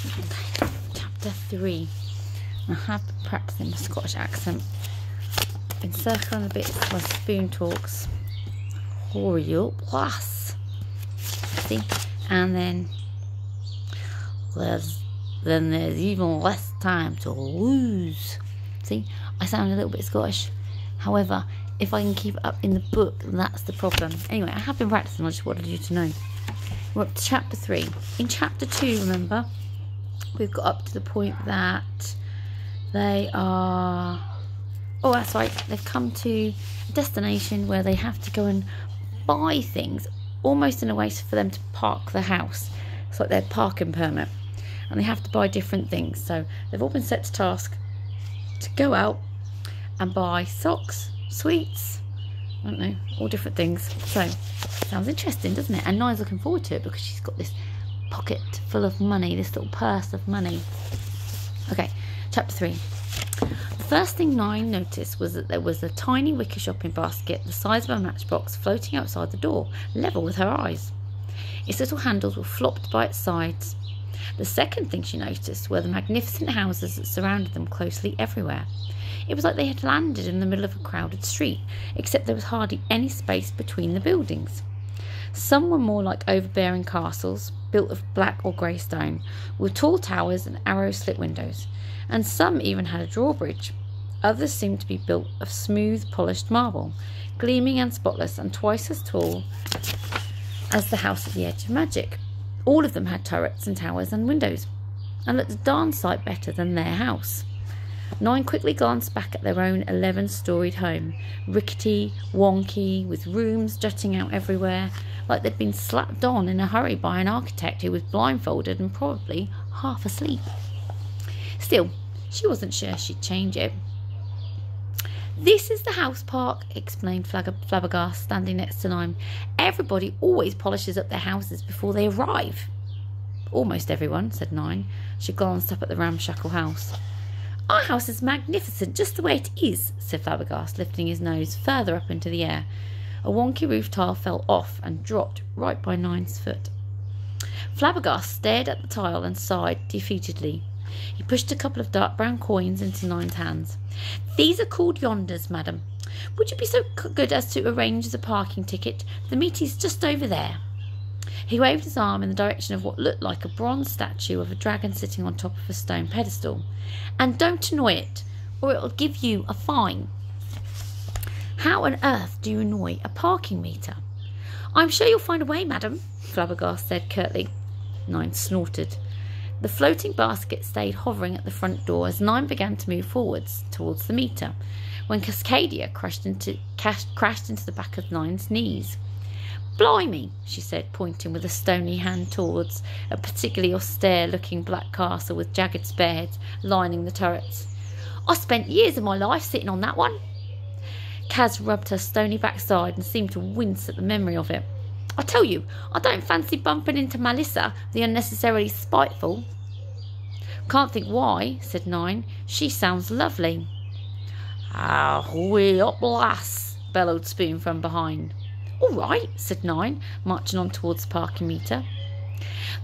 Okay, chapter 3. I have been practicing my Scottish accent. Been circling the bits my spoon talks. Hurry up, lass. See? And then there's even less time to lose. See? I sound a little bit Scottish. However, if I can keep it up in the book, that's the problem. Anyway, I have been practicing. I just wanted you to know. We're up to chapter 3. In chapter 2, remember, we've got up to the point that they are... Oh, that's right. They've come to a destination where they have to go and buy things, almost in a way for them to park the house. It's like their parking permit. And they have to buy different things. So they've all been set to task to go out and buy socks, sweets, I don't know, all different things. So, sounds interesting, doesn't it? And Nine's looking forward to it because she's got this pocket full of money, this little purse of money. Okay, chapter 3. The first thing Nine noticed was that there was a tiny wicker shopping basket the size of a matchbox floating outside the door, level with her eyes. Its little handles were flopped by its sides. The second thing she noticed were the magnificent houses that surrounded them closely everywhere. It was like they had landed in the middle of a crowded street, except there was hardly any space between the buildings. Some were more like overbearing castles, built of black or grey stone, with tall towers and arrow-slit windows, and some even had a drawbridge. Others seemed to be built of smooth, polished marble, gleaming and spotless, and twice as tall as the house at the edge of magic. All of them had turrets and towers and windows, and looked a darn sight better than their house. Nine quickly glanced back at their own 11-storied home, rickety, wonky, with rooms jutting out everywhere, like they'd been slapped on in a hurry by an architect who was blindfolded and probably half asleep. Still, she wasn't sure she'd change it. "This is the house park," explained Flabbergast, standing next to Nine. "Everybody always polishes up their houses before they arrive." "Almost everyone," said Nine. She glanced up at the ramshackle house. "Our house is magnificent, just the way it is," said Flabbergast, lifting his nose further up into the air. A wonky roof tile fell off and dropped right by Nine's foot. Flabbergast stared at the tile and sighed defeatedly. He pushed a couple of dark brown coins into Nine's hands. "These are called yonders, madam. Would you be so good as to arrange the parking ticket? The meeting's just over there." He waved his arm in the direction of what looked like a bronze statue of a dragon sitting on top of a stone pedestal. "And don't annoy it, or it'll give you a fine." "How on earth do you annoy a parking meter?" "I'm sure you'll find a way, madam," Flabbergast said curtly. Nine snorted. The floating basket stayed hovering at the front door as Nine began to move forwards towards the meter, when Cascadia crashed into the back of Nine's knees. "Blimey," she said, pointing with a stony hand towards a particularly austere-looking black castle with jagged spires lining the turrets. "I spent years of my life sitting on that one." Kaz rubbed her stony backside and seemed to wince at the memory of it. "I tell you, I don't fancy bumping into Melissa, the unnecessarily spiteful." "Can't think why," said Nine. "She sounds lovely." "Hurry up, lass," bellowed Spoon from behind. "All right," said Nine, marching on towards the parking meter.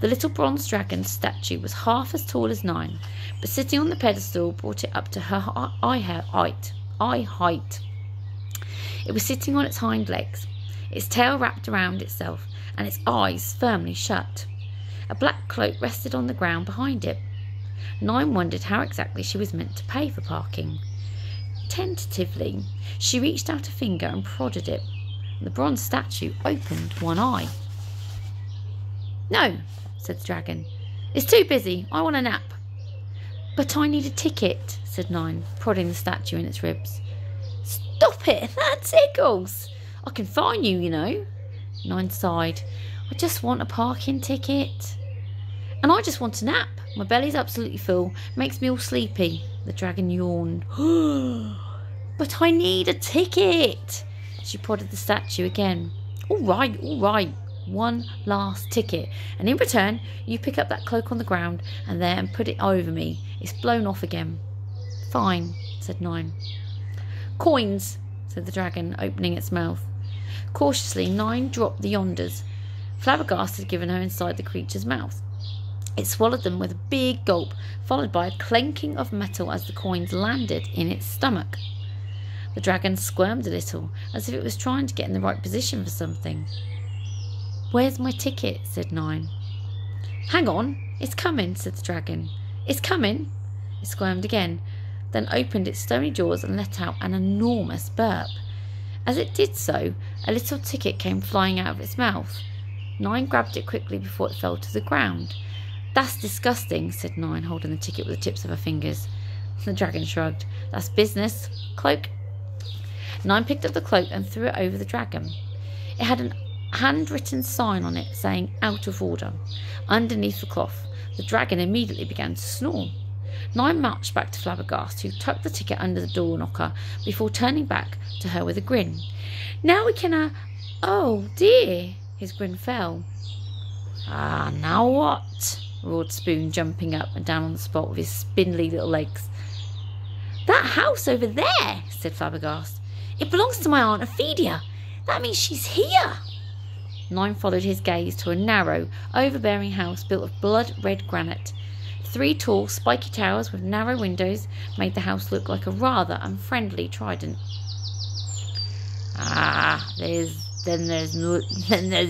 The little bronze dragon statue was half as tall as Nine, but sitting on the pedestal brought it up to her eye height. It was sitting on its hind legs, its tail wrapped around itself, and its eyes firmly shut. A black cloak rested on the ground behind it. Nine wondered how exactly she was meant to pay for parking. Tentatively, she reached out a finger and prodded it. The bronze statue opened one eye. "No," said the dragon. "It's too busy. I want a nap." "But I need a ticket," said Nine, prodding the statue in its ribs. "Stop it! That tickles. I can fine you, you know." Nine sighed. "I just want a parking ticket." "And I just want a nap. My belly's absolutely full. Makes me all sleepy." The dragon yawned. "But I need a ticket." She prodded the statue again. All right. One last ticket. And in return, you pick up that cloak on the ground and there and put it over me. It's blown off again." "Fine," said Nine. "Coins," said the dragon, opening its mouth. Cautiously, Nine dropped the yonders Flabbergast had given her inside the creature's mouth. It swallowed them with a big gulp, followed by a clanking of metal as the coins landed in its stomach. The dragon squirmed a little, as if it was trying to get in the right position for something. "Where's my ticket?" said 9. "Hang on, it's coming," said the dragon. "It's coming." It squirmed again, then opened its stony jaws and let out an enormous burp. As it did so, a little ticket came flying out of its mouth. 9 grabbed it quickly before it fell to the ground. "That's disgusting," said 9, holding the ticket with the tips of her fingers. The dragon shrugged. "That's business. Cloak." 9 picked up the cloak and threw it over the dragon. It had a handwritten sign on it saying "out of order." Underneath the cloth, the dragon immediately began to snore. 9 marched back to Flabbergast, who tucked the ticket under the door knocker before turning back to her with a grin. "Now we can, oh dear," his grin fell. "Ah, now what?" roared Spoon, jumping up and down on the spot with his spindly little legs. "That house over there," said Flabbergast. "It belongs to my Aunt Ophelia. That means she's here." 9 followed his gaze to a narrow, overbearing house built of blood-red granite. 3 tall, spiky towers with narrow windows made the house look like a rather unfriendly trident. "Ah, then there's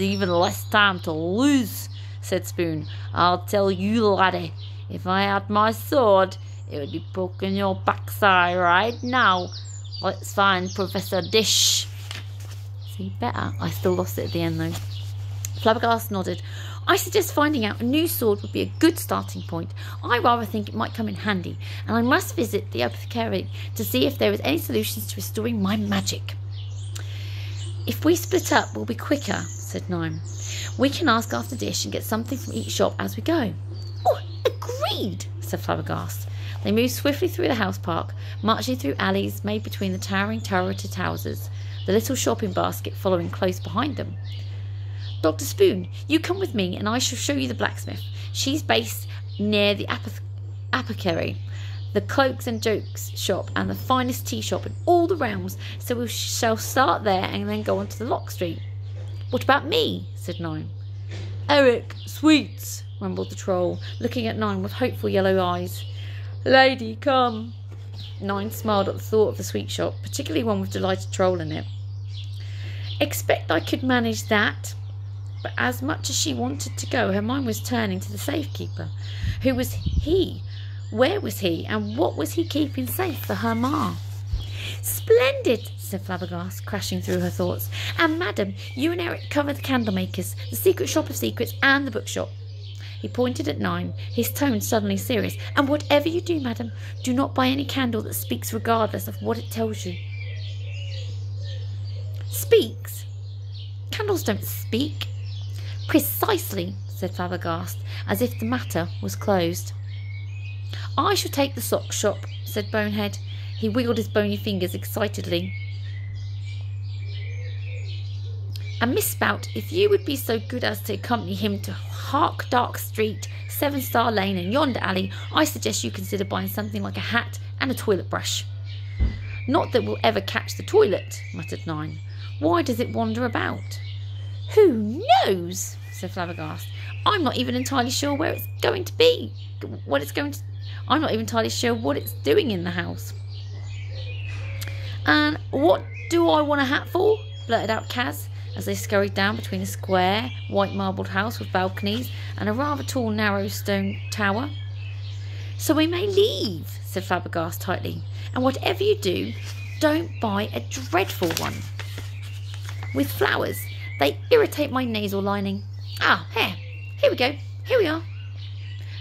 even less time to lose," said Spoon. "I'll tell you, laddie, if I had my sword, it would be poking your backside right now. Let's find Professor Dish." See, better. I still lost it at the end, though. Flabbergast nodded. "I suggest finding out a new sword would be a good starting point. I rather think it might come in handy, and I must visit the apothecary to see if there is any solutions to restoring my magic." "If we split up, we'll be quicker," said 9. "We can ask after Dish and get something from each shop as we go." "Oh, agreed," said Flabbergast. They moved swiftly through the house park, marching through alleys made between the towering turreted houses, the little shopping basket following close behind them. "Dr. Spoon, you come with me and I shall show you the blacksmith. She's based near the apothecary, the cloaks and jokes shop, and the finest tea shop in all the realms, so we shall start there and then go on to the Lock Street." "What about me?" said 9. "Eric, sweets," rumbled the troll, looking at 9 with hopeful yellow eyes. "Lady, come." 9 smiled at the thought of the sweet shop, particularly one with delighted troll in it. "Expect I could manage that." But as much as she wanted to go, her mind was turning to the safekeeper. Who was he? Where was he? And what was he keeping safe for her ma? "Splendid," said Flabbergast, crashing through her thoughts. "And madam, you and Eric cover the candlemakers, the secret shop of secrets, and the bookshop." He pointed at 9, his tone suddenly serious. "And whatever you do, madam, do not buy any candle that speaks regardless of what it tells you." "Speaks? Candles don't speak." "Precisely," said Flabbergast, as if the matter was closed. "I shall take the sock shop," said Bonehead. He wiggled his bony fingers excitedly. "And Miss Spout, if you would be so good as to accompany him to Hark Dark Street, 7-Star Lane, and yonder alley, I suggest you consider buying something like a hat and a toilet brush." "Not that we'll ever catch the toilet," muttered 9. "Why does it wander about?" "Who knows?" said Flabbergast. "I'm not even entirely sure where it's going to be. I'm not even entirely sure what it's doing in the house." "And what do I want a hat for?" blurted out Kaz, as they scurried down between a square, white marbled house with balconies and a rather tall, narrow stone tower. "So we may leave," said Flabbergast tightly. "And whatever you do, don't buy a dreadful one with flowers. They irritate my nasal lining. Ah, here we go. Here we are."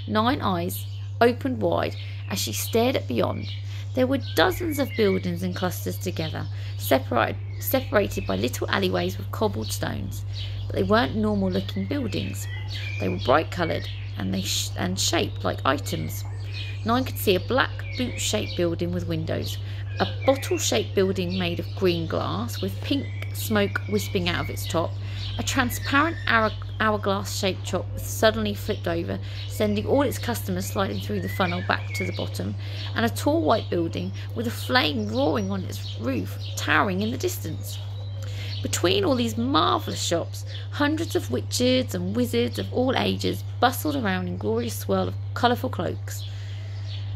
9 eyes opened wide as she stared at beyond. There were dozens of buildings in clusters together, separated by little alleyways with cobbled stones. But they weren't normal-looking buildings. They were bright-coloured and shaped like items. 9 could see a black boot-shaped building with windows, a bottle-shaped building made of green glass with pink smoke wisping out of its top, a transparent hourglass-shaped shop suddenly flipped over, sending all its customers sliding through the funnel back to the bottom, and a tall white building with a flame roaring on its roof, towering in the distance. Between all these marvellous shops, hundreds of witches and wizards of all ages bustled around in glorious swirl of colourful cloaks.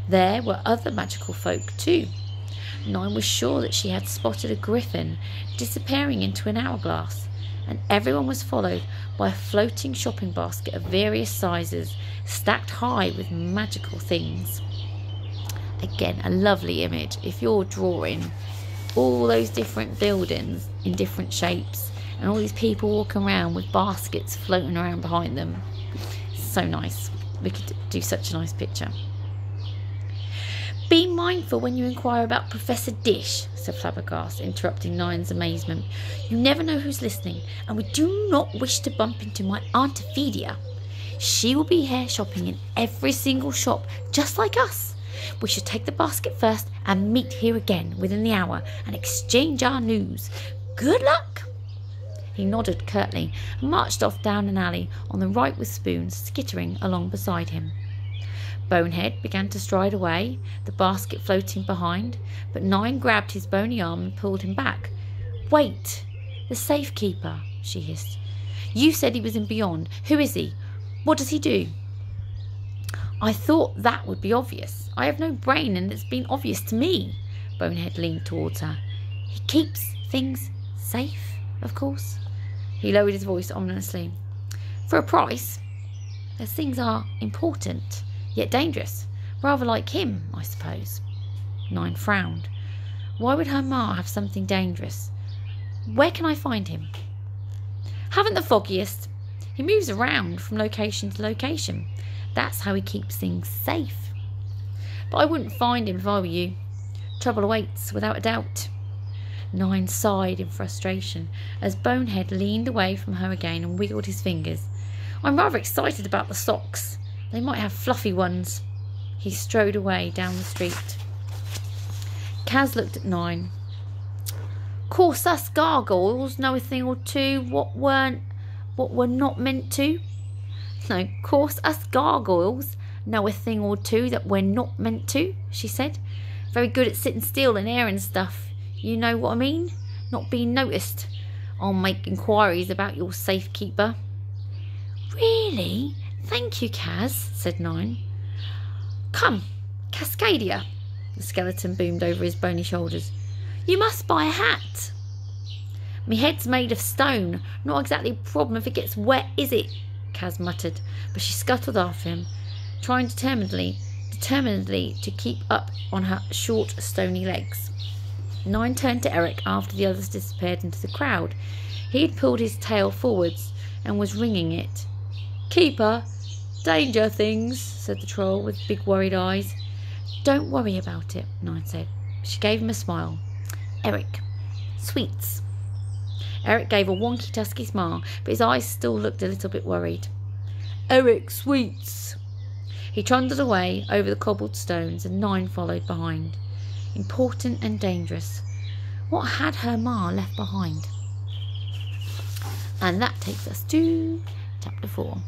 There were other magical folk too. 9 was sure that she had spotted a griffin disappearing into an hourglass, and everyone was followed by a floating shopping basket of various sizes, stacked high with magical things. Again, a lovely image. If you're drawing all those different buildings in different shapes and all these people walking around with baskets floating around behind them, so nice. We could do such a nice picture. Be mindful when you inquire about Professor Dish, said Flabbergast, interrupting 9's amazement. You never know who's listening, and we do not wish to bump into my Aunt Ophelia. She will be here shopping in every single shop, just like us. We should take the basket first and meet here again within the hour and exchange our news. Good luck! He nodded curtly and marched off down an alley on the right with Spoon skittering along beside him. Bonehead began to stride away, the basket floating behind, but 9 grabbed his bony arm and pulled him back. Wait! The safekeeper, she hissed. You said he was in Beyond. Who is he? What does he do? I thought that would be obvious. I have no brain and it's been obvious to me. Bonehead leaned towards her. He keeps things safe, of course. He lowered his voice ominously. For a price. Those things are important, yet dangerous. Rather like him, I suppose. 9 frowned. Why would her ma have something dangerous? Where can I find him? Haven't the foggiest. He moves around from location to location. That's how he keeps things safe. But I wouldn't find him if I were you. Trouble awaits, without a doubt. 9 sighed in frustration as Bonehead leaned away from her again and wiggled his fingers. I'm rather excited about the socks. They might have fluffy ones. He strode away down the street. Kaz looked at 9. Course us gargoyles know a thing or two what were not meant to. No, course us gargoyles know a thing or two that we're not meant to, she said. Very good at sitting still and airing stuff. You know what I mean? Not being noticed. I'll make inquiries about your safekeeper. Really? Thank you, Kaz, said 9. Come, Cascadia, the skeleton boomed over his bony shoulders. You must buy a hat. Me head's made of stone. Not exactly a problem if it gets wet, is it? Kaz muttered, but she scuttled after him, trying determinedly to keep up on her short, stony legs. 9 turned to Eric after the others disappeared into the crowd. He had pulled his tail forwards and was wringing it. Keeper, danger things, said the troll with big worried eyes. Don't worry about it, 9 said. She gave him a smile. Eric, sweets. Eric gave a wonky, tusky smile, but his eyes still looked a little bit worried. Eric, sweets. He trundled away over the cobbled stones, and 9 followed behind. Important and dangerous. What had her ma left behind? And that takes us to chapter 4.